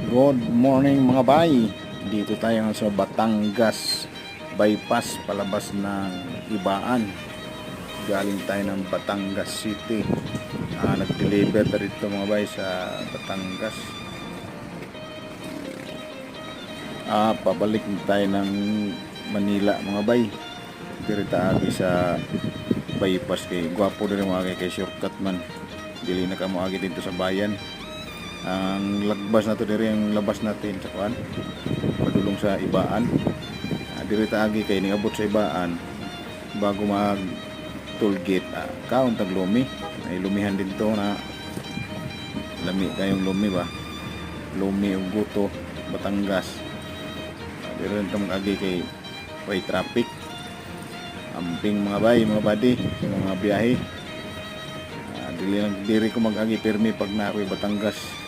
Good morning mga bay. Dito tayo ngayon sa Batangas bypass palabas ng Ibaan. Galing tayo ng Batangas City. Nag-deliver tayo dito mga bay sa Batangas. Pabalik tayo ng Manila mga bay. Dito tayo sa bypass kay gwapo din mga kay shortcut man. Dili na ka mo agi dito sa bayan. Ang lagbas na to diri ang labas natin sa kuan padulong sa Ibaan. Diri taagi kay niabot sa Ibaan bago mag toll gate kaon tag lumi ay lumihan din to na lami kayong lumi ba lumi ug guto Batangas. Diri rin tong agi kay way traffic amping mga bay mga badi mga biyahe. Dili ko mag-agi permi pag na ako'y Batangas.